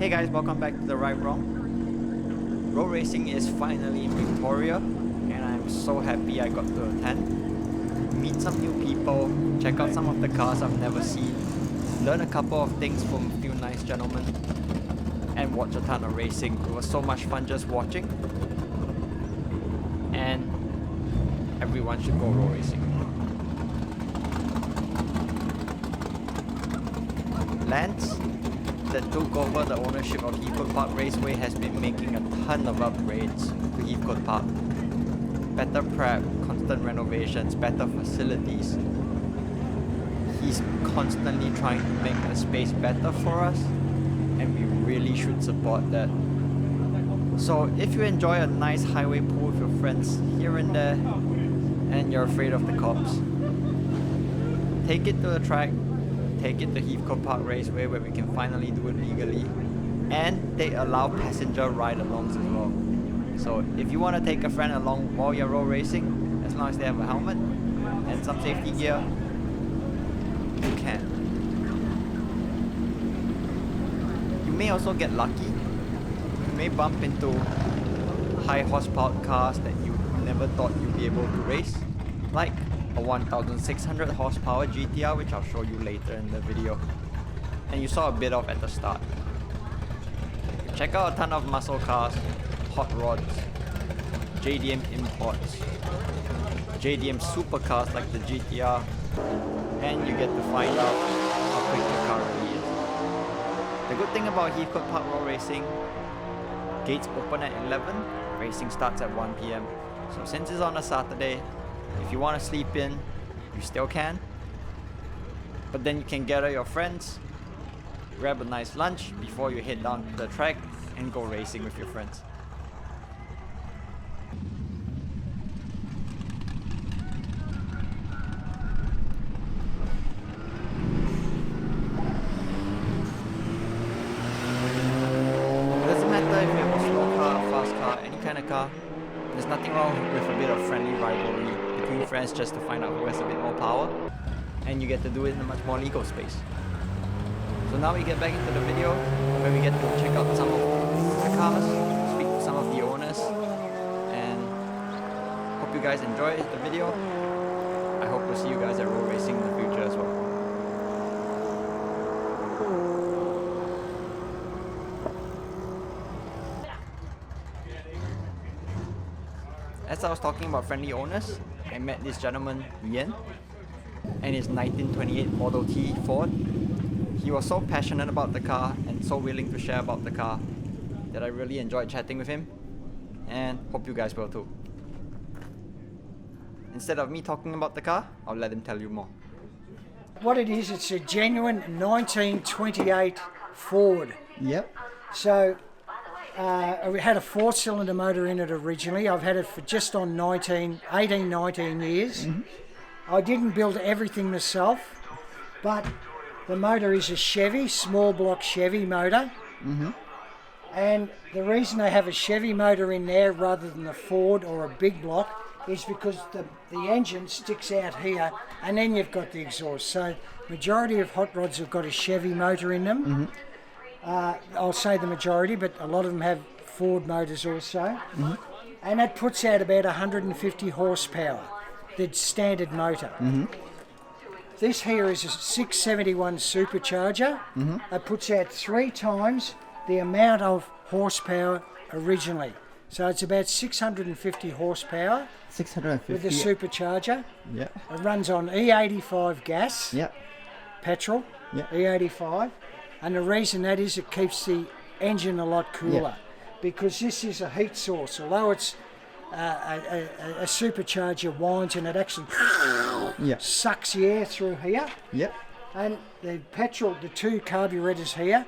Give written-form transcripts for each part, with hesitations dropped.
Hey guys, welcome back to The Right Wrong. Road racing is finally in Victoria and I'm so happy I got to attend. Meet some new people, check out some of the cars I've never seen, learn a couple of things from a few nice gentlemen, and watch a ton of racing. It was so much fun just watching. And everyone should go road racing. Lance, that took over the ownership of Heathcote Park Raceway, has been making a ton of upgrades to Heathcote Park. Better prep, constant renovations, better facilities. He's constantly trying to make the space better for us, and we really should support that. So if you enjoy a nice highway pool with your friends here and there, and you're afraid of the cops, take it to the track. Take it to Heathcote Park Raceway where we can finally do it legally, and they allow passenger ride-alongs as well. So if you want to take a friend along while you're road racing, as long as they have a helmet and some safety gear, you can. You may also get lucky. You may bump into high horsepower cars that you never thought you'd be able to race, like a 1600 horsepower GTR, which I'll show you later in the video, and you saw a bit of at the start. Check out a ton of muscle cars, hot rods, JDM imports, JDM supercars like the GTR, and you get to find out how quick the car really is. The good thing about Heathcote Park Road Racing, gates open at 11, racing starts at 1 PM. So since it's on a Saturday, if you want to sleep in, you still can. But then you can gather your friends, grab a nice lunch before you head down to the track and go racing with your friends. It doesn't matter if you have a slow car, a fast car, any kind of car. There's nothing wrong with a bit of friendly rivalry between friends just to find out who has a bit more power, and you get to do it in a much more legal space. So now we get back into the video where we get to check out some of the cars, speak to some of the owners, and hope you guys enjoy the video. I hope we'll see you guys at road racing in the future as well. As I was talking about friendly owners, I met this gentleman, Ian, and his 1928 Model T Ford. He was so passionate about the car and so willing to share about the car that I really enjoyed chatting with him, and hope you guys will too. Instead of me talking about the car, I'll let him tell you more. What it is, it's a genuine 1928 Ford. Yep. So we had a 4-cylinder motor in it originally. I've had it for just on 19 years. Mm-hmm. I didn't build everything myself, but the motor is a Chevy, small block Chevy motor. Mm-hmm. And the reason I have a Chevy motor in there rather than a Ford or a big block is because the engine sticks out here, and then you've got the exhaust. So majority of hot rods have got a Chevy motor in them. Mm-hmm. I'll say the majority, but a lot of them have Ford motors also. Mm-hmm. And that puts out about 150 horsepower, the standard motor. Mm-hmm. This here is a 671 supercharger. Mm-hmm. It puts out 3 times the amount of horsepower originally. So it's about 650 horsepower 650 with the supercharger. Yep. It runs on E85 gas, Yep. petrol, Yep. E85. And the reason that is, it keeps the engine a lot cooler, because this is a heat source. Although it's a supercharger winds and it actually sucks the air through here. Yep. And the petrol, the 2 carburetors here,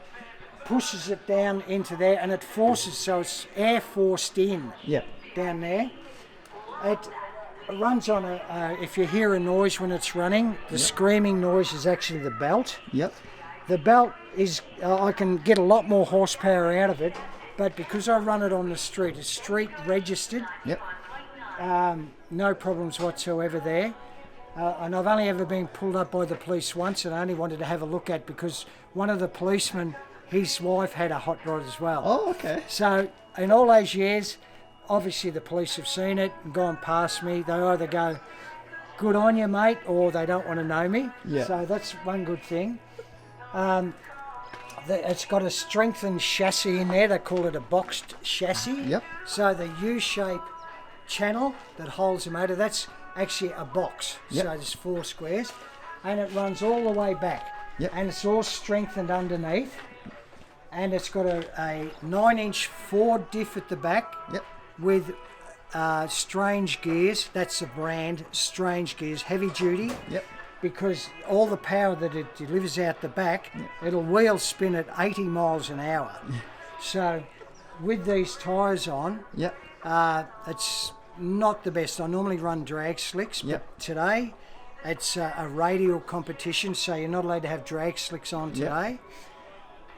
pushes it down into there, and it forces, so it's air forced in down there. It runs on if you hear a noise when it's running, the screaming noise is actually the belt. Yep. The belt is, I can get a lot more horsepower out of it, but because I run it on the street, it's street registered. Yep. No problems whatsoever there. And I've only ever been pulled up by the police once, and I only wanted to have a look at because one of the policemen his wife had a hot rod as well. Oh, okay. So in all those years, obviously the police have seen it and gone past me. They either go, good on you, mate, or they don't want to know me. Yeah. So that's one good thing. It's got a strengthened chassis in there. They call it a boxed chassis. Yep. So the U-shape channel that holds the motor, that's actually a box. Yep. So there's 4 squares. And it runs all the way back. Yep. And it's all strengthened underneath. And it's got a 9-inch Ford diff at the back. Yep. With Strange gears. That's the brand, Strange gears, heavy duty. Yep. Because all the power that it delivers out the back, it'll wheel spin at 80 miles an hour. So with these tyres on, Yep. it's not the best. I normally run drag slicks, Yep. but today it's a radial competition, so you're not allowed to have drag slicks on today.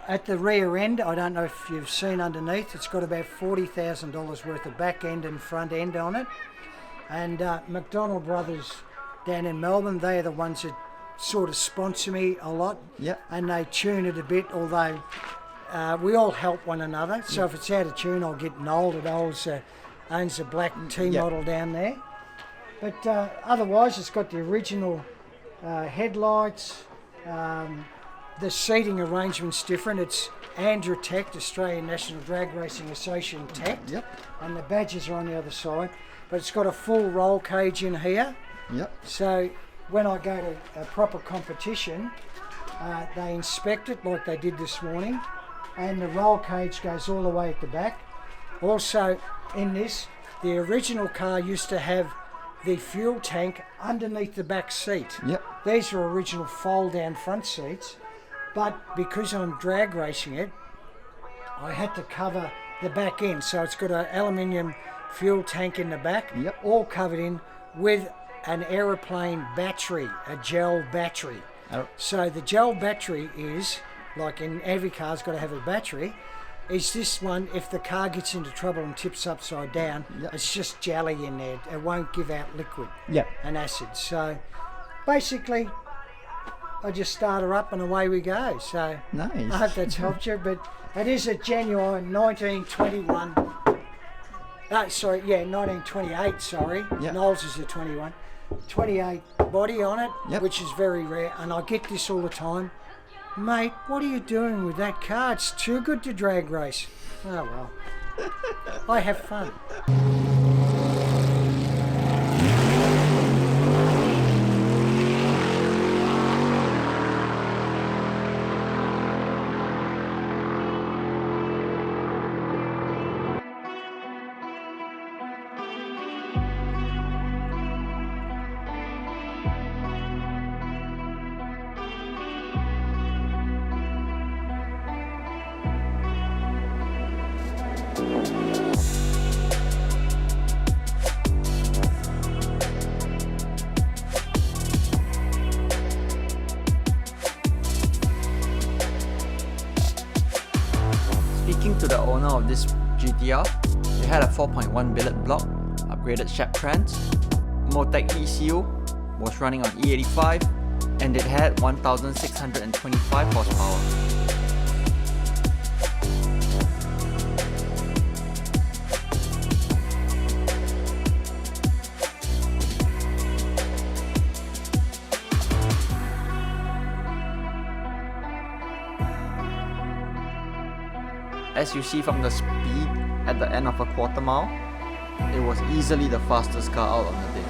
At the rear end, I don't know if you've seen underneath, it's got about $40,000 worth of back end and front end on it. And McDonald Brothers down in Melbourne, they're the ones that sort of sponsor me a lot. Yep. And they tune it a bit, although we all help one another. So if it's out of tune, I'll get Noel that owns a black T-model down there. But otherwise, it's got the original headlights. The seating arrangement's different. It's Andrew Tech, Australian National Drag Racing Association Tech. Yep. And the badges are on the other side. But it's got a full roll cage in here. Yep. So when I go to a proper competition, they inspect it like they did this morning. And the roll cage goes all the way at the back. Also in this, the original car used to have the fuel tank underneath the back seat. Yep. These are original fold-down front seats. But because I'm drag racing it, I had to cover the back end. So it's got an aluminium fuel tank in the back, all covered in with an aeroplane battery, a gel battery. Oh. So the gel battery is, like in every car's got to have a battery, is this one, if the car gets into trouble and tips upside down, it's just jelly in there. It won't give out liquid and acid. So basically, I just start her up and away we go. So nice. I hope that's helped you. But it is a genuine 1921. 1928. Sorry, Knowles is a 21. 28 body on it, which is very rare. And I get this all the time. Mate, what are you doing with that car? It's too good to drag race. Oh well. I have fun. Speaking to the owner of this GTR, it had a 4.1 billet block, upgraded shaft trans, Motec ECU, was running on E85, and it had 1,625 horsepower. As you see from the speed at the end of a quarter mile, it was easily the fastest car out on the day.